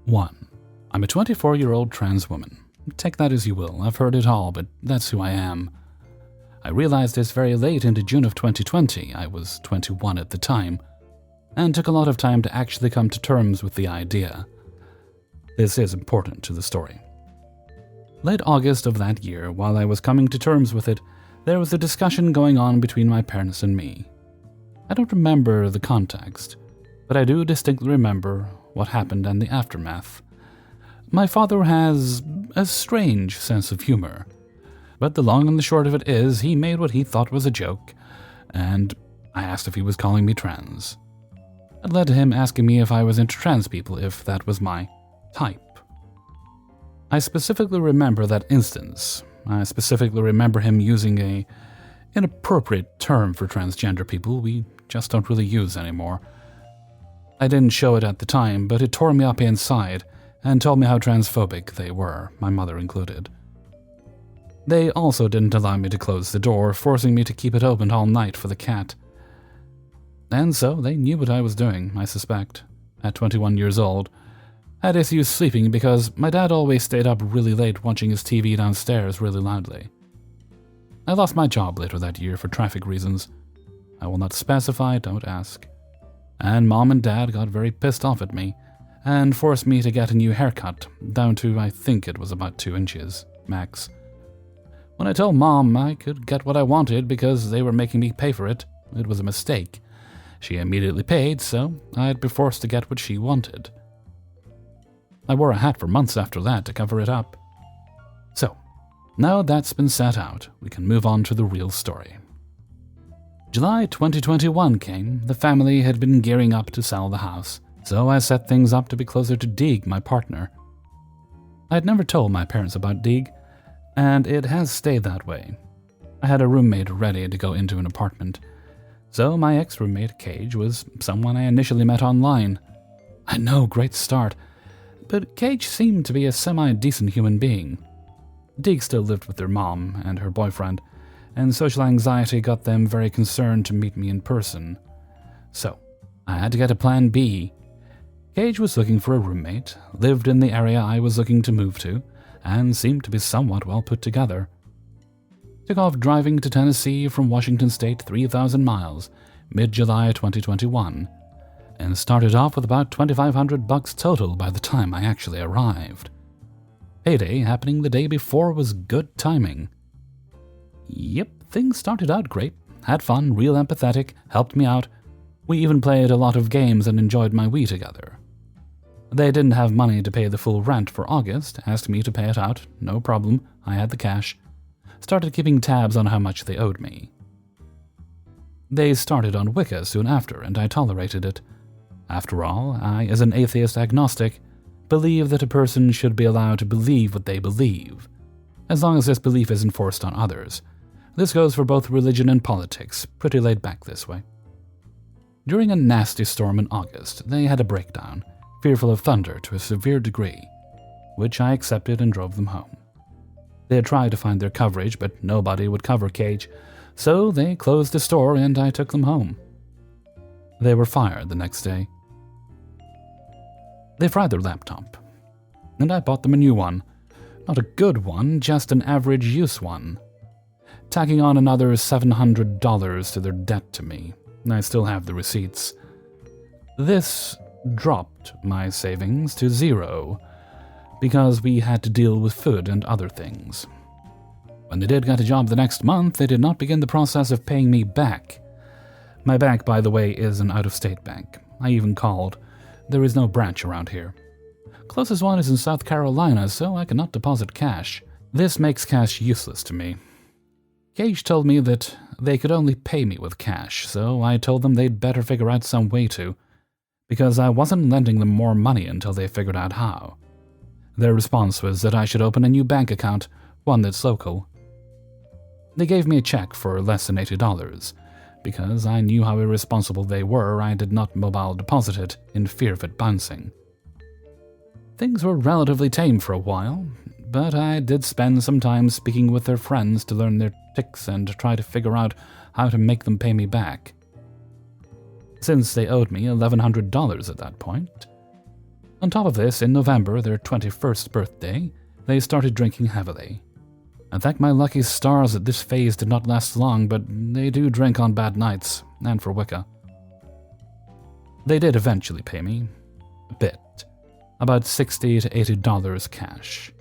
1. I'm a 24-year-old trans woman. Take that as you will, I've heard it all, but that's who I am. I realized this very late into June of 2020, I was 21 at the time, and took a lot of time to actually come to terms with the idea. This is important to the story. Late August of that year, while I was coming to terms with it, there was a discussion going on between my parents and me. I don't remember the context, but I do distinctly remember what happened and the aftermath. My father has a strange sense of humor, but the long and the short of it is he made what he thought was a joke, and I asked if he was calling me trans. It led to him asking me if I was into trans people, if that was my type. I specifically remember that instance. I specifically remember him using an inappropriate term for transgender people we just don't really use anymore. I didn't show it at the time, but it tore me up inside and told me how transphobic they were, my mother included. They also didn't allow me to close the door, forcing me to keep it open all night for the cat. And so they knew what I was doing, I suspect. At 21 years old, I had issues sleeping because my dad always stayed up really late watching his TV downstairs really loudly. I lost my job later that year for traffic reasons. I will not specify, don't ask. And Mom and Dad got very pissed off at me and forced me to get a new haircut, down to I think it was about 2 inches, max. When I told Mom I could get what I wanted because they were making me pay for it, it was a mistake. She immediately paid, so I'd be forced to get what she wanted. I wore a hat for months after that to cover it up. So, now that's been set out, we can move on to the real story. July 2021 came. The family had been gearing up to sell the house, so I set things up to be closer to Deeg, my partner. I had never told my parents about Deeg, and it has stayed that way. I had a roommate ready to go into an apartment, so my ex-roommate, Cage, was someone I initially met online. I know, great start, but Cage seemed to be a semi-decent human being. Deeg still lived with their mom and her boyfriend, and social anxiety got them very concerned to meet me in person. So, I had to get a plan B. Cage was looking for a roommate, lived in the area I was looking to move to, and seemed to be somewhat well put together. Took off driving to Tennessee from Washington State 3,000 miles, mid-July 2021, and started off with about $2,500 total by the time I actually arrived. Payday happening the day before was good timing. Yep, things started out great. Had fun, real empathetic, helped me out. We even played a lot of games and enjoyed my Wii together. They didn't have money to pay the full rent for August, asked me to pay it out, no problem, I had the cash. Started keeping tabs on how much they owed me. They started on Wicca soon after, and I tolerated it. After all, I, as an atheist agnostic, believe that a person should be allowed to believe what they believe, as long as this belief isn't forced on others. This goes for both religion and politics, pretty laid back this way. During a nasty storm in August, they had a breakdown, fearful of thunder to a severe degree, which I accepted and drove them home. They had tried to find their coverage, but nobody would cover Cage, so they closed the store and I took them home. They were fired the next day. They fried their laptop, and I bought them a new one. Not a good one, just an average use one. Tacking on another $700 to their debt to me. I still have the receipts. This dropped my savings to zero, because we had to deal with food and other things. When they did get a job the next month, they did not begin the process of paying me back. My bank, by the way, is an out-of-state bank. I even called. There is no branch around here. Closest one is in South Carolina, so I cannot deposit cash. This makes cash useless to me. Cage told me that they could only pay me with cash, so I told them they'd better figure out some way to, because I wasn't lending them more money until they figured out how. Their response was that I should open a new bank account, one that's local. They gave me a check for less than $80. Because I knew how irresponsible they were, I did not mobile deposit it in fear of it bouncing. Things were relatively tame for a while, but I did spend some time speaking with their friends to learn their tics and try to figure out how to make them pay me back. Since they owed me $1,100 at that point, On top of this, in November, their 21st birthday, they started drinking heavily. I thank my lucky stars that this phase did not last long, but they do drink on bad nights, and for Wicca. They did eventually pay me. A bit. About $60 to $80 cash.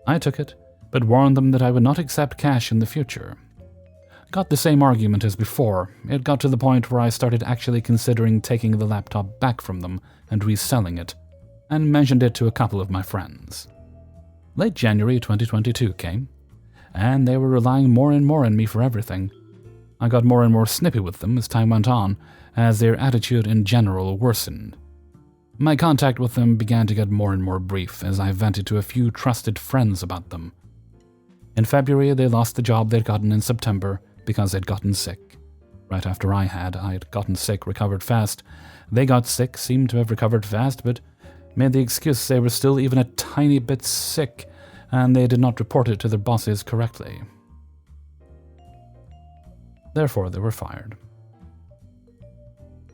I took it, but warned them that I would not accept cash in the future. Got the same argument as before. It got to the point where I started actually considering taking the laptop back from them and reselling it, and mentioned it to a couple of my friends. Late January 2022 came, and they were relying more and more on me for everything. I got more and more snippy with them as time went on, as their attitude in general worsened. My contact with them began to get more and more brief as I vented to a few trusted friends about them. In February, they lost the job they'd gotten in September because they'd gotten sick. Right after I had gotten sick, recovered fast. They got sick, seemed to have recovered fast, but made the excuse they were still even a tiny bit sick, and they did not report it to their bosses correctly. Therefore, they were fired.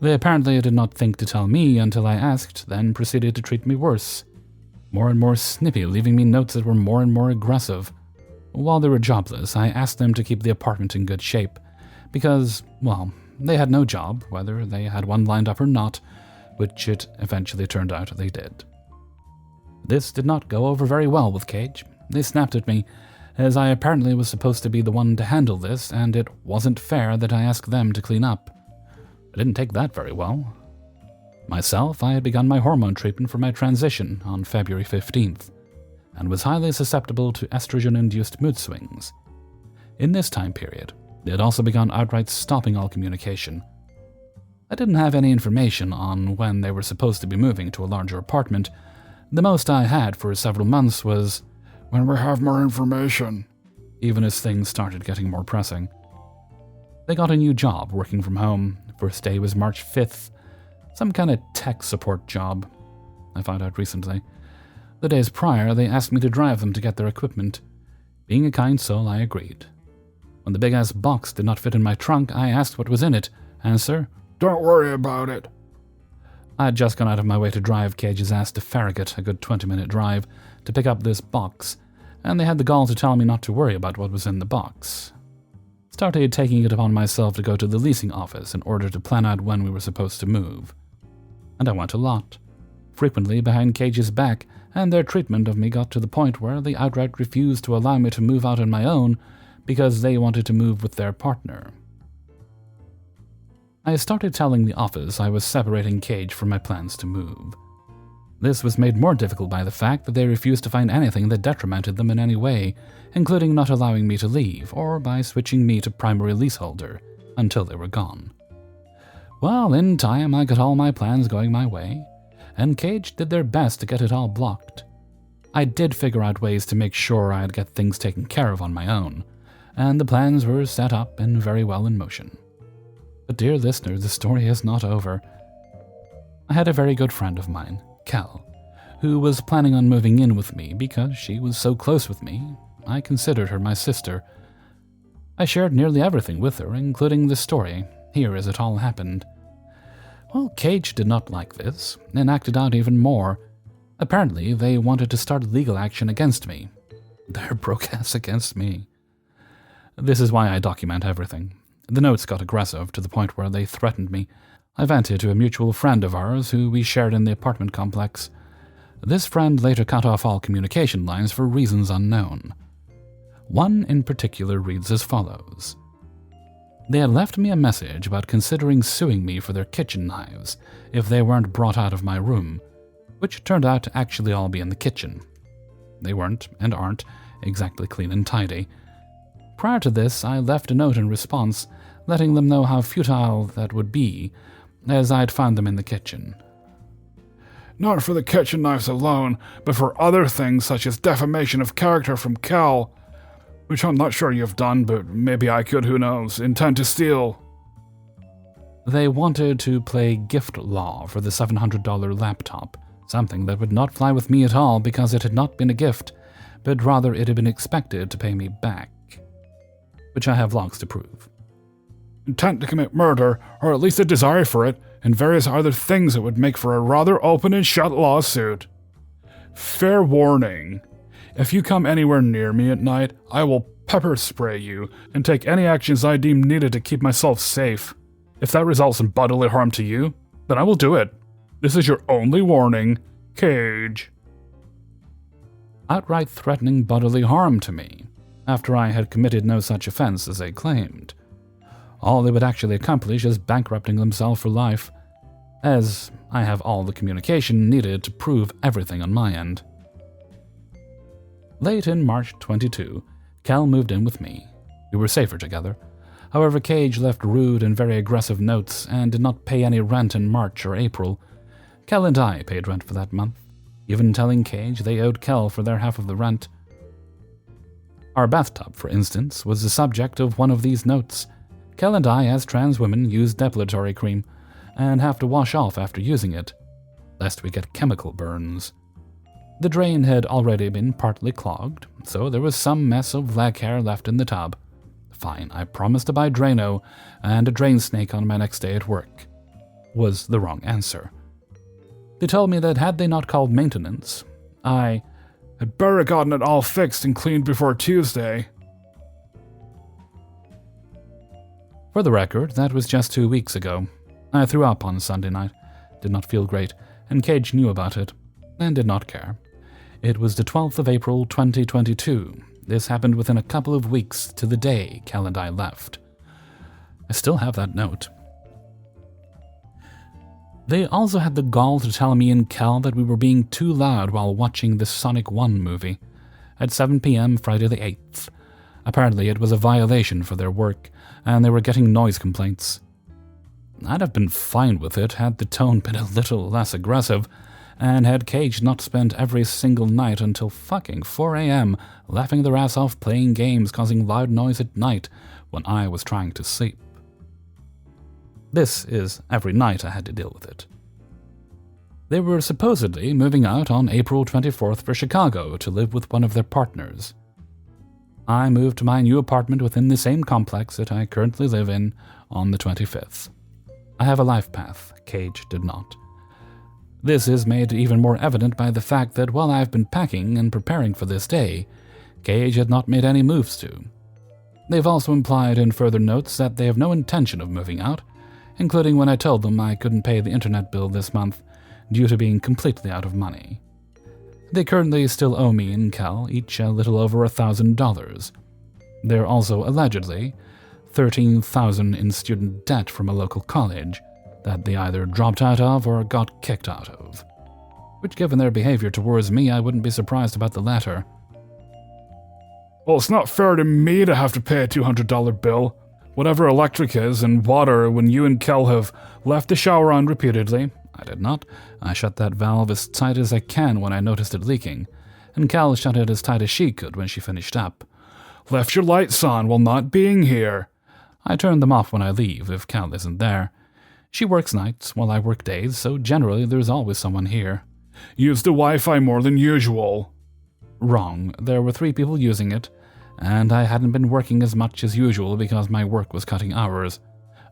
They apparently did not think to tell me until I asked, then proceeded to treat me worse. More and more snippy, leaving me notes that were more and more aggressive. While they were jobless, I asked them to keep the apartment in good shape, because, well, they had no job, whether they had one lined up or not, which it eventually turned out they did. This did not go over very well with Cage. They snapped at me, as I apparently was supposed to be the one to handle this, and it wasn't fair that I asked them to clean up. I didn't take that very well. Myself, I had begun my hormone treatment for my transition on February 15th, and was highly susceptible to estrogen-induced mood swings. In this time period, they had also begun outright stopping all communication. I didn't have any information on when they were supposed to be moving to a larger apartment. The most I had for several months was, "When we have more information," even as things started getting more pressing. They got a new job working from home. First day was March 5th. Some kind of tech support job, I found out recently. The days prior, they asked me to drive them to get their equipment. Being a kind soul, I agreed. When the big-ass box did not fit in my trunk, I asked what was in it. Answer, "Don't worry about it." I had just gone out of my way to drive Cage's ass to Farragut, a good 20-minute drive, to pick up this box, and they had the gall to tell me not to worry about what was in the box. Started taking it upon myself to go to the leasing office in order to plan out when we were supposed to move. And I went a lot, frequently behind Cage's back, and their treatment of me got to the point where they outright refused to allow me to move out on my own because they wanted to move with their partner. I started telling the office I was separating Cage from my plans to move. This was made more difficult by the fact that they refused to find anything that detrimented them in any way, including not allowing me to leave, or by switching me to primary leaseholder, until they were gone. Well, in time I got all my plans going my way, and Cage did their best to get it all blocked. I did figure out ways to make sure I'd get things taken care of on my own, and the plans were set up and very well in motion. But dear listener, the story is not over. I had a very good friend of mine, Cal, who was planning on moving in with me because she was so close with me. I considered her my sister. I shared nearly everything with her, including the story, here as it all happened. Well, Cage did not like this, and acted out even more. Apparently, they wanted to start legal action against me. Their broke ass against me. This is why I document everything. The notes got aggressive to the point where they threatened me. I vented to a mutual friend of ours who we shared in the apartment complex. This friend later cut off all communication lines for reasons unknown. One in particular reads as follows. They had left me a message about considering suing me for their kitchen knives if they weren't brought out of my room, which turned out to actually all be in the kitchen. They weren't, and aren't, exactly clean and tidy. Prior to this, I left a note in response, letting them know how futile that would be, as I'd found them in the kitchen. "Not for the kitchen knives alone, but for other things such as defamation of character from Cal, which I'm not sure you've done, but maybe I could, who knows, intend to steal." They wanted to play gift law for the $700 laptop, something that would not fly with me at all because it had not been a gift, but rather it had been expected to pay me back, which I have logs to prove. Intent to commit murder, or at least a desire for it, and various other things that would make for a rather open and shut lawsuit. Fair warning. If you come anywhere near me at night, I will pepper spray you and take any actions I deem needed to keep myself safe. If that results in bodily harm to you, then I will do it. This is your only warning, Cage. Outright threatening bodily harm to me, after I had committed no such offense as they claimed. All they would actually accomplish is bankrupting themselves for life, as I have all the communication needed to prove everything on my end. Late in March 22, Cal moved in with me. We were safer together. However, Cage left rude and very aggressive notes and did not pay any rent in March or April. Cal and I paid rent for that month, even telling Cage they owed Cal for their half of the rent. Our bathtub, for instance, was the subject of one of these notes. Cal and I, as trans women, use depilatory cream and have to wash off after using it, lest we get chemical burns. The drain had already been partly clogged, so there was some mess of leg hair left in the tub. Fine, I promised to buy Drano and a drain snake on my next day at work. Was the wrong answer. They told me that had they not called maintenance, I had better gotten it all fixed and cleaned before Tuesday. For the record, that was just 2 weeks ago. I threw up on Sunday night, did not feel great, and Cage knew about it, and did not care. It was the 12th of April, 2022. This happened within a couple of weeks to the day Cal and I left. I still have that note. They also had the gall to tell me and Cal that we were being too loud while watching the Sonic 1 movie at 7 p.m. Friday the 8th. Apparently it was a violation for their work, and they were getting noise complaints. I'd have been fine with it had the tone been a little less aggressive, and had Cage not spent every single night until fucking 4 a.m. laughing their ass off playing games causing loud noise at night when I was trying to sleep. This is every night I had to deal with it. They were supposedly moving out on April 24th for Chicago to live with one of their partners. I moved to my new apartment within the same complex that I currently live in on the 25th. I have a life path, Cage did not. This is made even more evident by the fact that while I've been packing and preparing for this day, Cage had not made any moves to. They've also implied in further notes that they have no intention of moving out, including when I told them I couldn't pay the internet bill this month due to being completely out of money. They currently still owe me and Cal each a little over $1,000. They're also allegedly $13,000 in student debt from a local college that they either dropped out of or got kicked out of. Which, given their behavior towards me, I wouldn't be surprised about the latter. Well, it's not fair to me to have to pay a $200 bill. Whatever electric is and water when you and Kel have left the shower on repeatedly. I did not. I shut that valve as tight as I can when I noticed it leaking, and Cal shut it as tight as she could when she finished up. Left your lights on while not being here. I turn them off when I leave if Cal isn't there. She works nights while I work days, so generally there's always someone here. Use the Wi-Fi more than usual. Wrong. There were 3 people using it, and I hadn't been working as much as usual because my work was cutting hours.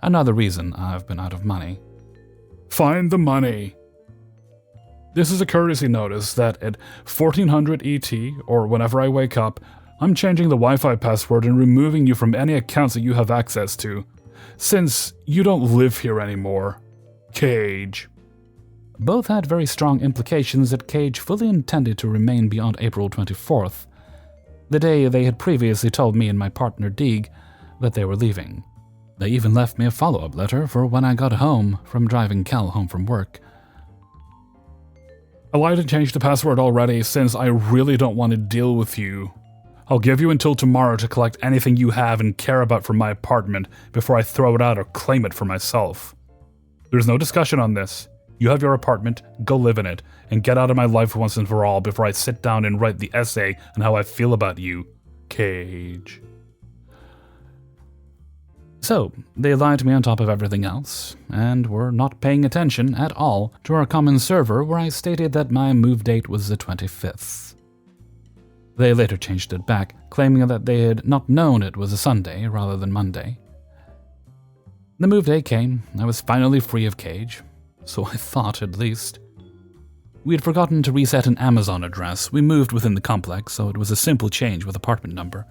Another reason I've been out of money. Find the money. This is a courtesy notice that at 1400 ET, or whenever I wake up, I'm changing the Wi-Fi password and removing you from any accounts that you have access to, since you don't live here anymore. Cage. Both had very strong implications that Cage fully intended to remain beyond April 24th, the day they had previously told me and my partner Deeg that they were leaving. They even left me a follow-up letter for when I got home from driving Cal home from work. I lied to change the password already since I really don't want to deal with you. I'll give you until tomorrow to collect anything you have and care about from my apartment before I throw it out or claim it for myself. There's no discussion on this. You have your apartment, go live in it, and get out of my life once and for all before I sit down and write the essay on how I feel about you, Cage. So, they lied to me on top of everything else, and were not paying attention at all to our common server where I stated that my move date was the 25th. They later changed it back, claiming that they had not known it was a Sunday rather than Monday. The move day came. I was finally free of Cage, so I thought at least. We had forgotten to reset an Amazon address. We moved within the complex, so it was a simple change with apartment number.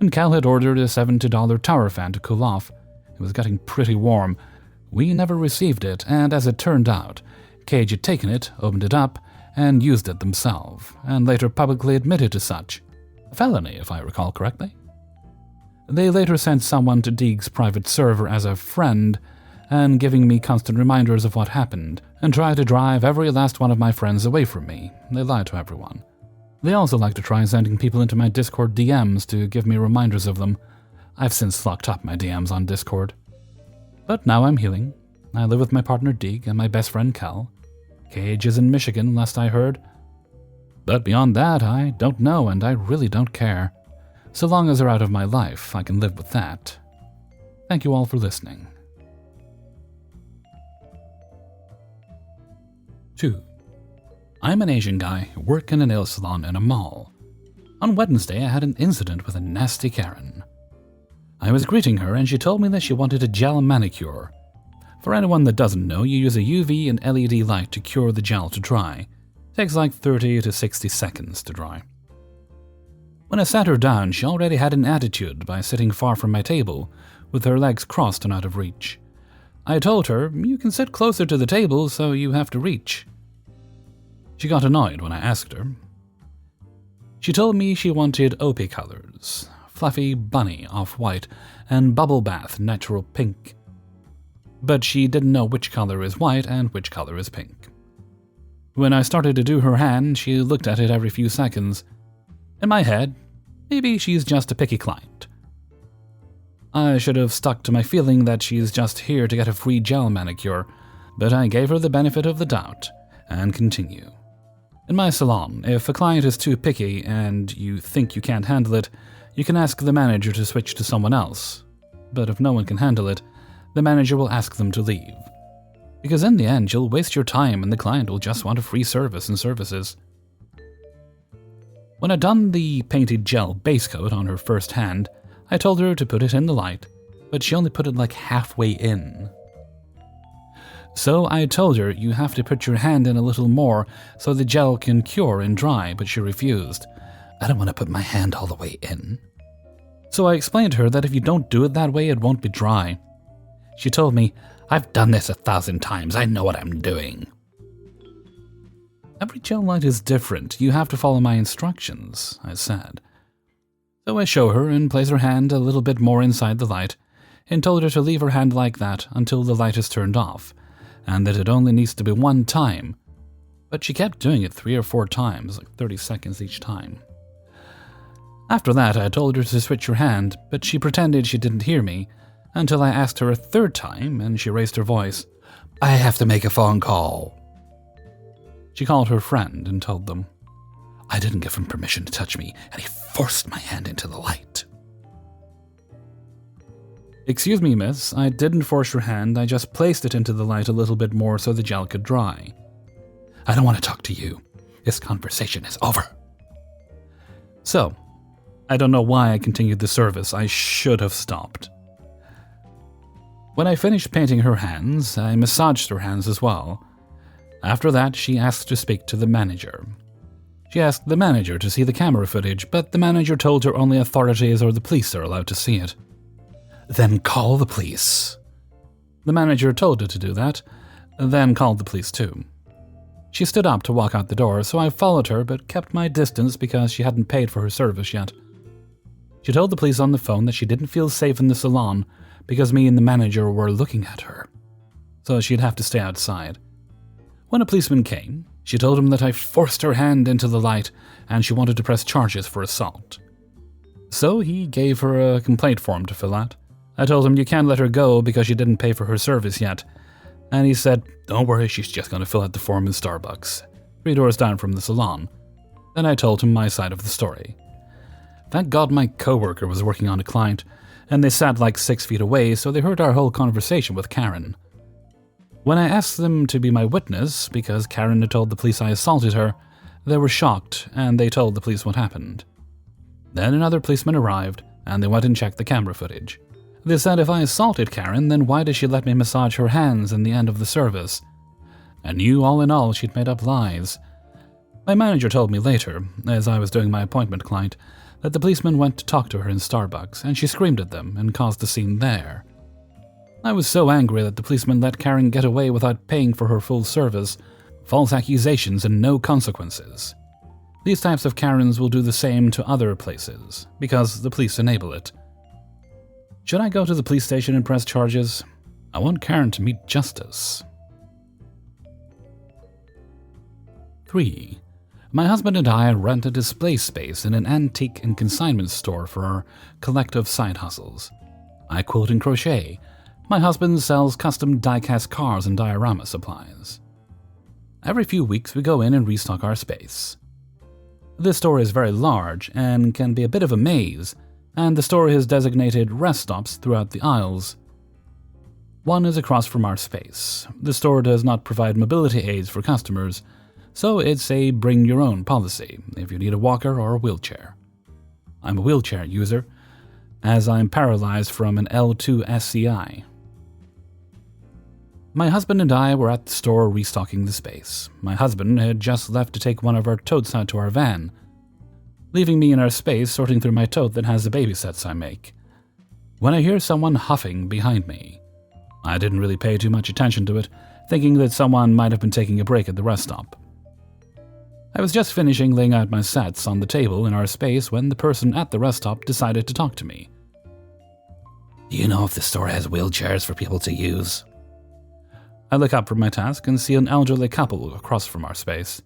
And Cal had ordered a $70 tower fan to cool off. It was getting pretty warm. We never received it, and as it turned out, Cage had taken it, opened it up, and used it themselves, and later publicly admitted to such. A felony, if I recall correctly. They later sent someone to Deeg's private server as a friend, and giving me constant reminders of what happened, and tried to drive every last one of my friends away from me. They lied to everyone. They also like to try sending people into my Discord DMs to give me reminders of them. I've since locked up my DMs on Discord. But now I'm healing. I live with my partner Deeg and my best friend Cal. Cage is in Michigan, last I heard. But beyond that, I don't know, and I really don't care. So long as they're out of my life, I can live with that. Thank you all for listening. 2. I'm an Asian guy, work in a nail salon in a mall. On Wednesday, I had an incident with a nasty Karen. I was greeting her and she told me that she wanted a gel manicure. For anyone that doesn't know, you use a UV and LED light to cure the gel to dry. It takes like 30 to 60 seconds to dry. When I sat her down, she already had an attitude by sitting far from my table, with her legs crossed and out of reach. I told her, you can sit closer to the table so you have to reach. She got annoyed when I asked her. She told me she wanted OP colors, fluffy bunny off-white, and bubble bath natural pink. But she didn't know which color is white and which color is pink. When I started to do her hand, she looked at it every few seconds. In my head, maybe she's just a picky client. I should have stuck to my feeling that she's just here to get a free gel manicure, but I gave her the benefit of the doubt and continue. In my salon, if a client is too picky and you think you can't handle it, you can ask the manager to switch to someone else. But if no one can handle it, the manager will ask them to leave. Because in the end, you'll waste your time and the client will just want a free service and services. When I'd done the painted gel base coat on her first hand, I told her to put it in the light, but she only put it like halfway in. So I told her you have to put your hand in a little more so the gel can cure and dry, but she refused. I don't want to put my hand all the way in. So I explained to her that if you don't do it that way, it won't be dry. She told me, I've done this 1,000 times, I know what I'm doing. Every gel light is different, you have to follow my instructions, I said. So I show her and place her hand a little bit more inside the light, and told her to leave her hand like that until the light is turned off, and that it only needs to be one time. But she kept doing it 3 or 4 times, like 30 seconds each time. After that, I told her to switch her hand, but she pretended she didn't hear me, until I asked her a 3rd time, and she raised her voice. I have to make a phone call. She called her friend and told them. I didn't give him permission to touch me, and he forced my hand into the light. Excuse me, miss, I didn't force your hand, I just placed it into the light a little bit more so the gel could dry. I don't want to talk to you. This conversation is over. So, I don't know why I continued the service, I should have stopped. When I finished painting her hands, I massaged her hands as well. After that, she asked to speak to the manager. She asked the manager to see the camera footage, but the manager told her only authorities or the police are allowed to see it. Then call the police. The manager told her to do that, then called the police too. She stood up to walk out the door, so I followed her but kept my distance because she hadn't paid for her service yet. She told the police on the phone that she didn't feel safe in the salon because me and the manager were looking at her, so she'd have to stay outside. When a policeman came, she told him that I forced her hand into the light and she wanted to press charges for assault. So he gave her a complaint form to fill out. I told him you can't let her go because she didn't pay for her service yet. And he said, don't worry, she's just going to fill out the form in Starbucks, 3 doors down from the salon. Then I told him my side of the story. Thank God my coworker was working on a client, and they sat like 6 feet away, so they heard our whole conversation with Karen. When I asked them to be my witness, because Karen had told the police I assaulted her, they were shocked, and they told the police what happened. Then another policeman arrived, and they went and checked the camera footage. They said if I assaulted Karen, then why did she let me massage her hands in the end of the service? I knew all in all she'd made up lies. My manager told me later, as I was doing my appointment client, that the policeman went to talk to her in Starbucks, and she screamed at them and caused a scene there. I was so angry that the policeman let Karen get away without paying for her full service, false accusations and no consequences. These types of Karens will do the same to other places, because the police enable it. Should I go to the police station and press charges? I want Karen to meet justice. 3. My husband and I rent a display space in an antique and consignment store for our collective side hustles. I quilt and crochet. My husband sells custom die-cast cars and diorama supplies. Every few weeks we go in and restock our space. This store is very large and can be a bit of a maze, and the store has designated rest stops throughout the aisles. One is across from our space. The store does not provide mobility aids for customers, so it's a bring-your-own policy if you need a walker or a wheelchair. I'm a wheelchair user, as I'm paralyzed from an L2 SCI. My husband and I were at the store restocking the space. My husband had just left to take one of our totes out to our van, leaving me in our space sorting through my tote that has the baby sets I make, when I hear someone huffing behind me. I didn't really pay too much attention to it, thinking that someone might have been taking a break at the rest stop. I was just finishing laying out my sets on the table in our space when the person at the rest stop decided to talk to me. Do you know if the store has wheelchairs for people to use? I look up from my task and see an elderly couple across from our space.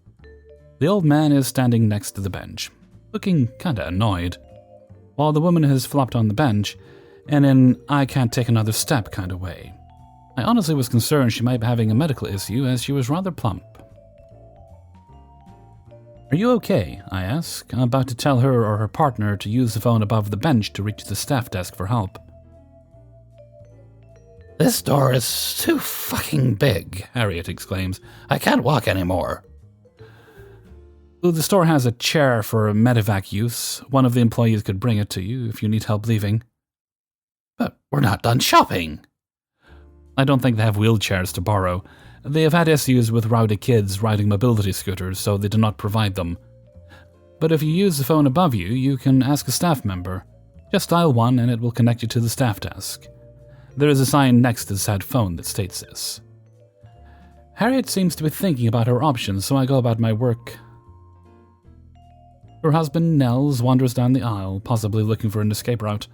The old man is standing next to the bench, looking kinda annoyed, while the woman has flopped on the bench in an I can't take another step kind of way. I honestly was concerned she might be having a medical issue as she was rather plump. Are you okay? I ask. I'm about to tell her or her partner to use the phone above the bench to reach the staff desk for help. This store is too fucking big, Harriet exclaims. I can't walk anymore. The store has a chair for medevac use. One of the employees could bring it to you if you need help leaving. But we're not done shopping. I don't think they have wheelchairs to borrow. They have had issues with rowdy kids riding mobility scooters, so they do not provide them. But if you use the phone above you, you can ask a staff member. Just dial 1 and it will connect you to the staff desk. There is a sign next to the said phone that states this. Harriet seems to be thinking about her options, so I go about my work. Her husband, Nels, wanders down the aisle, possibly looking for an escape route.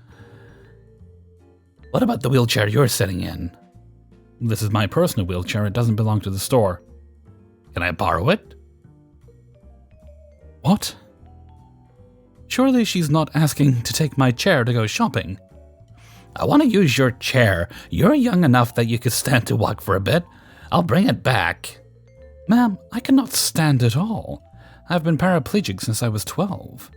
What about the wheelchair you're sitting in? This is my personal wheelchair. It doesn't belong to the store. Can I borrow it? What? Surely she's not asking to take my chair to go shopping. I want to use your chair. You're young enough that you could stand to walk for a bit. I'll bring it back. Ma'am, I cannot stand at all. I've been paraplegic since I was 12.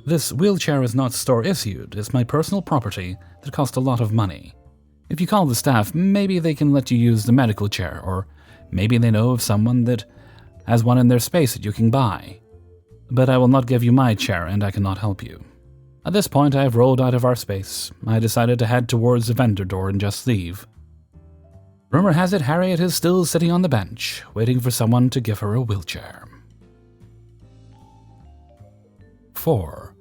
This wheelchair is not store issued. It's my personal property that cost a lot of money. If you call the staff, maybe they can let you use the medical chair, or maybe they know of someone that has one in their space that you can buy. But I will not give you my chair, and I cannot help you. At this point, I have rolled out of our space. I decided to head towards the vendor door and just leave. Rumor has it Harriet is still sitting on the bench, waiting for someone to give her a wheelchair. 4.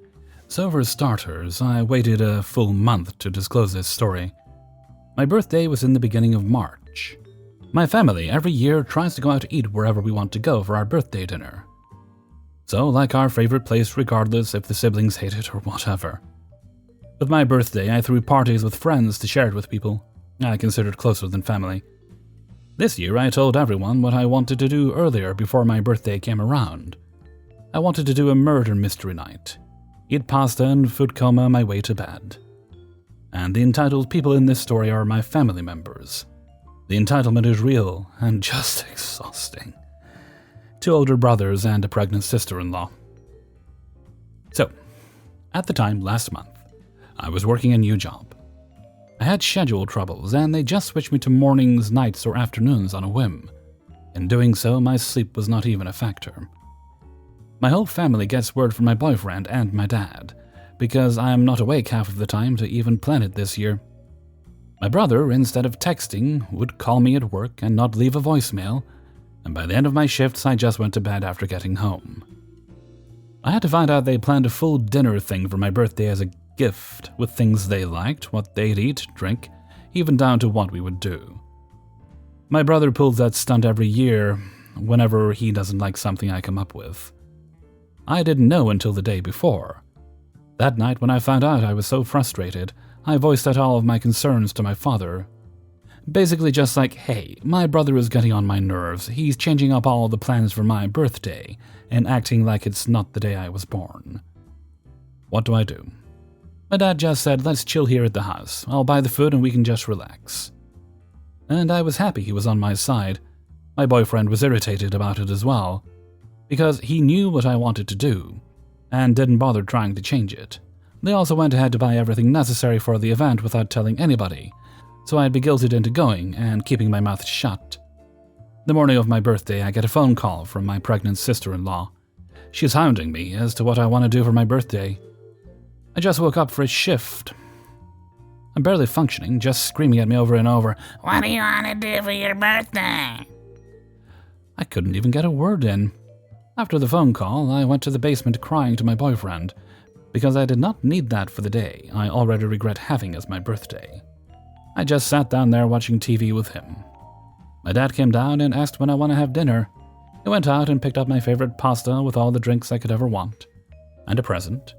So for starters, I waited a full month to disclose this story. My birthday was in the beginning of March. My family every year tries to go out to eat wherever we want to go for our birthday dinner. So, like our favorite place regardless if the siblings hate it or whatever. With my birthday, I threw parties with friends to share it with people I considered closer than family. This year, I told everyone what I wanted to do earlier before my birthday came around. I wanted to do a murder mystery night, eat pasta and food coma my way to bed. And the entitled people in this story are my family members. The entitlement is real and just exhausting. 2 older brothers and a pregnant sister-in-law. So, at the time last month, I was working a new job. I had schedule troubles and they just switched me to mornings, nights, or afternoons on a whim. In doing so, my sleep was not even a factor. My whole family gets word from my boyfriend and my dad, because I am not awake half of the time to even plan it this year. My brother, instead of texting, would call me at work and not leave a voicemail, and by the end of my shifts I just went to bed after getting home. I had to find out they planned a full dinner thing for my birthday as a gift, with things they liked, what they'd eat, drink, even down to what we would do. My brother pulls that stunt every year whenever he doesn't like something I come up with. I didn't know until the day before. That night when I found out, I was so frustrated, I voiced out all of my concerns to my father. Basically just like, hey, my brother is getting on my nerves, he's changing up all the plans for my birthday, and acting like it's not the day I was born. What do I do? My dad just said, let's chill here at the house, I'll buy the food and we can just relax. And I was happy he was on my side. My boyfriend was irritated about it as well, because he knew what I wanted to do, and didn't bother trying to change it. They also went ahead to buy everything necessary for the event without telling anybody, so I'd be guilted into going and keeping my mouth shut. The morning of my birthday, I get a phone call from my pregnant sister-in-law. She's hounding me as to what I want to do for my birthday. I just woke up for a shift. I'm barely functioning, just screaming at me over and over, "What do you want to do for your birthday?" I couldn't even get a word in. After the phone call, I went to the basement crying to my boyfriend, because I did not need that for the day I already regret having as my birthday. I just sat down there watching TV with him. My dad came down and asked when I want to have dinner. He went out and picked up my favorite pasta with all the drinks I could ever want, and a present.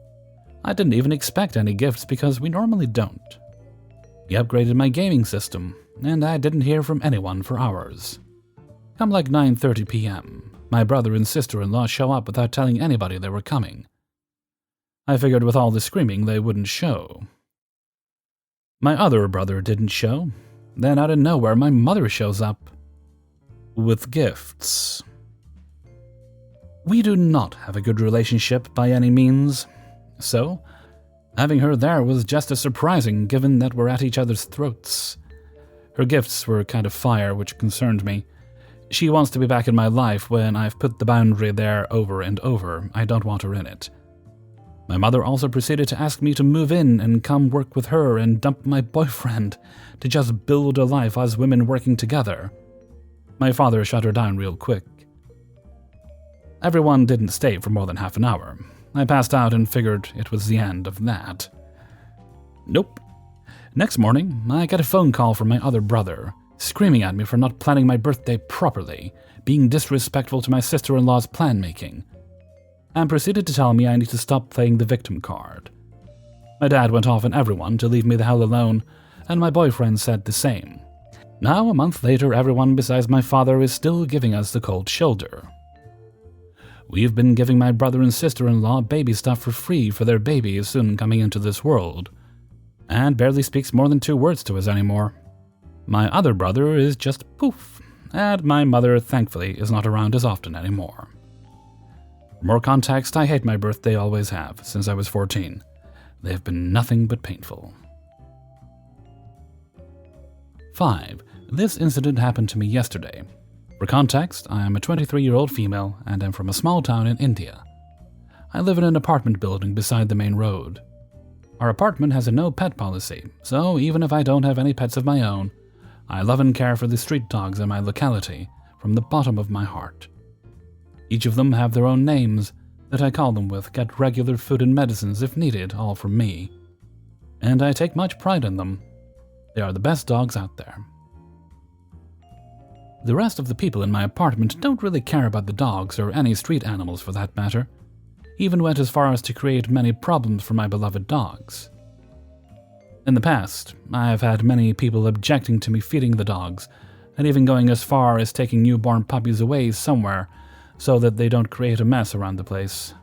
I didn't even expect any gifts because we normally don't. He upgraded my gaming system, and I didn't hear from anyone for hours. Come like 9:30 p.m., my brother and sister-in-law show up without telling anybody they were coming. I figured with all the screaming they wouldn't show. My other brother didn't show. Then out of nowhere, my mother shows up with gifts. We do not have a good relationship by any means, so having her there was just as surprising given that we're at each other's throats. Her gifts were kind of fire, which concerned me. She wants to be back in my life when I've put the boundary there over and over. I don't want her in it. My mother also proceeded to ask me to move in and come work with her and dump my boyfriend to just build a life as women working together. My father shut her down real quick. Everyone didn't stay for more than half an hour. I passed out and figured it was the end of that. Nope. Next morning, I get a phone call from my other brother, screaming at me for not planning my birthday properly, being disrespectful to my sister-in-law's plan-making, and proceeded to tell me I need to stop playing the victim card. My dad went off on everyone to leave me the hell alone, and my boyfriend said the same. Now, a month later, everyone besides my father is still giving us the cold shoulder. We've been giving my brother and sister-in-law baby stuff for free for their baby soon coming into this world, and barely speaks more than 2 words to us anymore. My other brother is just poof, and my mother, thankfully, is not around as often anymore. For more context, I hate my birthday, always have, since I was 14. They have been nothing but painful. 5. This incident happened to me yesterday. For context, I am a 23-year-old female and am from a small town in India. I live in an apartment building beside the main road. Our apartment has a no-pet policy, so even if I don't have any pets of my own, I love and care for the street dogs in my locality from the bottom of my heart. Each of them have their own names that I call them with, get regular food and medicines if needed, all from me. And I take much pride in them. They are the best dogs out there. The rest of the people in my apartment don't really care about the dogs or any street animals for that matter. Even went as far as to create many problems for my beloved dogs. In the past, I have had many people objecting to me feeding the dogs, and even going as far as taking newborn puppies away somewhere so that they don't create a mess around the place.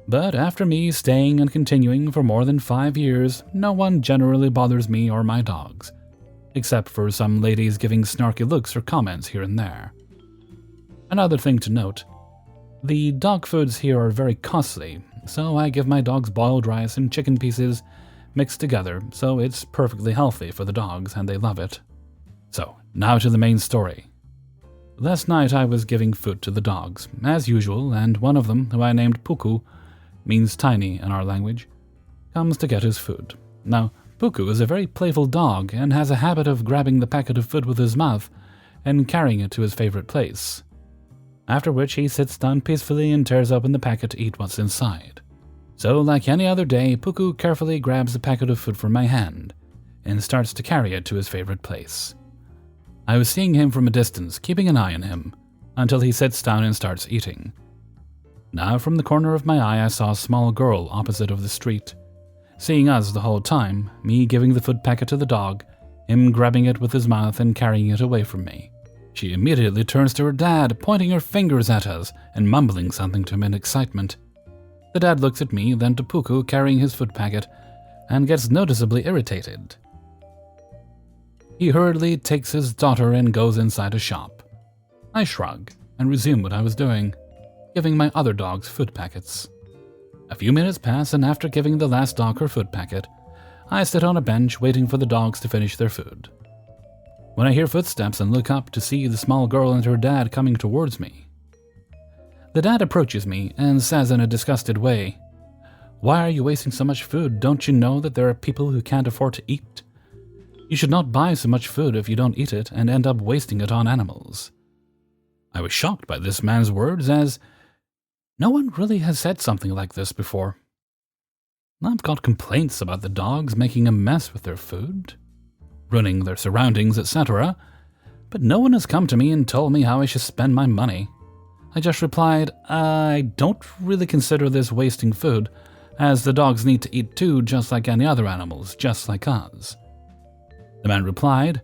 But after me staying and continuing for more than 5 years, no one generally bothers me or my dogs, except for some ladies giving snarky looks or comments here and there. Another thing to note, the dog foods here are very costly, so I give my dogs boiled rice and chicken pieces mixed together, so it's perfectly healthy for the dogs and they love it. So, now to the main story. Last night I was giving food to the dogs, as usual, and one of them, who I named Puku, means tiny in our language, comes to get his food. Now, Puku is a very playful dog and has a habit of grabbing the packet of food with his mouth and carrying it to his favorite place. After which he sits down peacefully and tears open the packet to eat what's inside. So, like any other day, Puku carefully grabs the packet of food from my hand and starts to carry it to his favorite place. I was seeing him from a distance, keeping an eye on him, until he sits down and starts eating. Now, from the corner of my eye, I saw a small girl opposite of the street, seeing us the whole time, me giving the food packet to the dog, him grabbing it with his mouth and carrying it away from me. She immediately turns to her dad, pointing her fingers at us and mumbling something to him in excitement. The dad looks at me, then to Puku carrying his food packet, and gets noticeably irritated. He hurriedly takes his daughter and goes inside a shop. I shrug and resume what I was doing, giving my other dogs food packets. A few minutes pass, and after giving the last dog her food packet, I sit on a bench waiting for the dogs to finish their food. When I hear footsteps and look up to see the small girl and her dad coming towards me. The dad approaches me and says in a disgusted way, "Why are you wasting so much food? Don't you know that there are people who can't afford to eat? You should not buy so much food if you don't eat it and end up wasting it on animals." I was shocked by this man's words, as no one really has said something like this before. I've got complaints about the dogs making a mess with their food, ruining their surroundings, etc., but no one has come to me and told me how I should spend my money. I just replied, I don't really consider this wasting food, as the dogs need to eat too, just like any other animals, just like us. The man replied,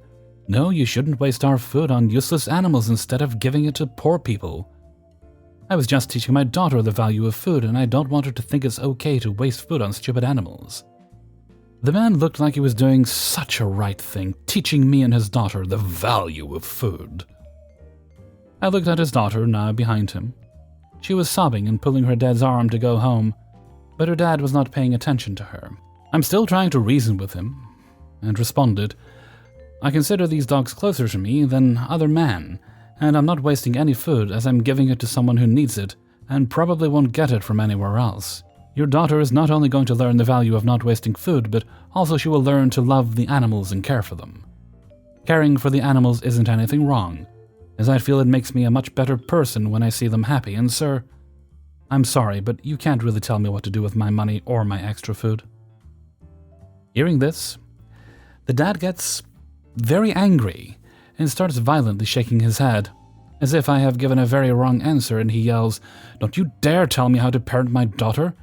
"No, you shouldn't waste our food on useless animals instead of giving it to poor people. I was just teaching my daughter the value of food, and I don't want her to think it's okay to waste food on stupid animals." The man looked like he was doing such a right thing, teaching me and his daughter the value of food. I looked at his daughter, now behind him. She was sobbing and pulling her dad's arm to go home, but her dad was not paying attention to her. I'm still trying to reason with him, and responded, "I consider these dogs closer to me than other men, and I'm not wasting any food as I'm giving it to someone who needs it and probably won't get it from anywhere else. Your daughter is not only going to learn the value of not wasting food, but also she will learn to love the animals and care for them. Caring for the animals isn't anything wrong, as I feel it makes me a much better person when I see them happy, and sir, I'm sorry, but you can't really tell me what to do with my money or my extra food." Hearing this, the dad gets very angry and starts violently shaking his head, as if I have given a very wrong answer, and he yells, "Don't you dare tell me how to parent my daughter!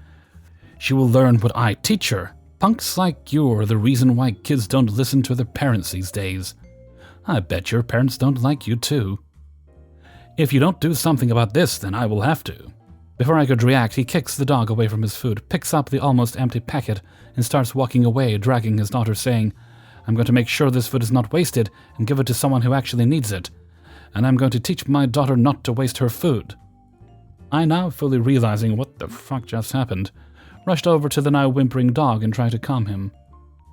She will learn what I teach her. Punks like you are the reason why kids don't listen to their parents these days. I bet your parents don't like you too. If you don't do something about this, then I will have to." Before I could react, he kicks the dog away from his food, picks up the almost empty packet, and starts walking away, dragging his daughter, saying, "I'm going to make sure this food is not wasted and give it to someone who actually needs it. And I'm going to teach my daughter not to waste her food." I, now fully realizing what the fuck just happened, rushed over to the now whimpering dog and tried to calm him.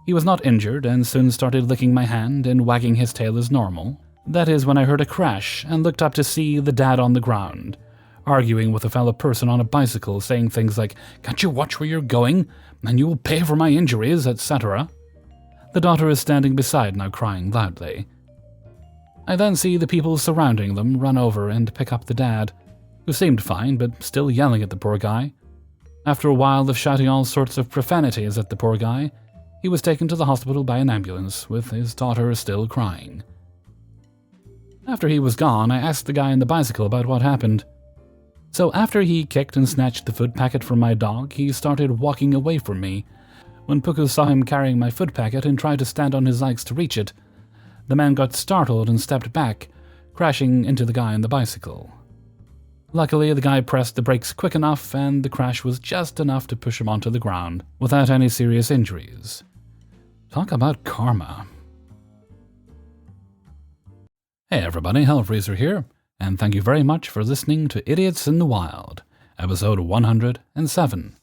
He was not injured and soon started licking my hand and wagging his tail as normal. That is when I heard a crash and looked up to see the dad on the ground, arguing with a fellow person on a bicycle, saying things like, "Can't you watch where you're going? And you will pay for my injuries," etc. The daughter is standing beside, now crying loudly. I then see the people surrounding them run over and pick up the dad, who seemed fine but still yelling at the poor guy. After a while of shouting all sorts of profanities at the poor guy, he was taken to the hospital by an ambulance, with his daughter still crying. After he was gone, I asked the guy on the bicycle about what happened. So after he kicked and snatched the food packet from my dog, he started walking away from me. When Puku saw him carrying my food packet and tried to stand on his legs to reach it, the man got startled and stepped back, crashing into the guy on the bicycle. Luckily, the guy pressed the brakes quick enough, and the crash was just enough to push him onto the ground, without any serious injuries. Talk about karma. Hey everybody, Hellfreezer here, and thank you very much for listening to Idiots in the Wild, episode 107.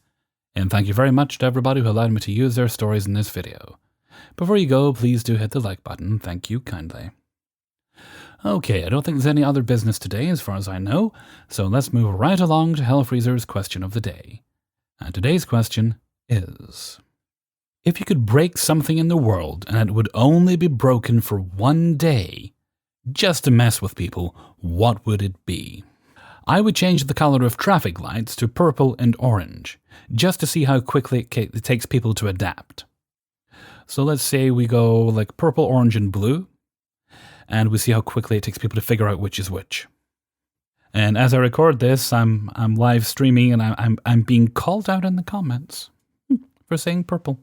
And thank you very much to everybody who allowed me to use their stories in this video. Before you go, please do hit the like button, thank you kindly. Okay, I don't think there's any other business today as far as I know, so let's move right along to Hellfreezer's question of the day. And today's question is: if you could break something in the world and it would only be broken for one day, just to mess with people, what would it be? I would change the color of traffic lights to purple and orange, just to see how quickly it takes people to adapt. So let's say we go like purple, orange, and blue, and we see how quickly it takes people to figure out which is which. And as I record this, I'm live streaming, and I'm being called out in the comments for saying purple.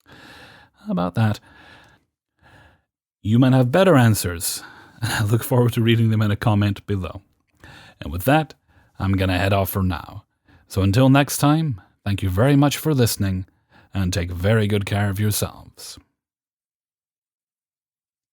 How about that? You might have better answers, and I look forward to reading them in a comment below. And with that, I'm gonna head off for now. So until next time, thank you very much for listening, and take very good care of yourselves.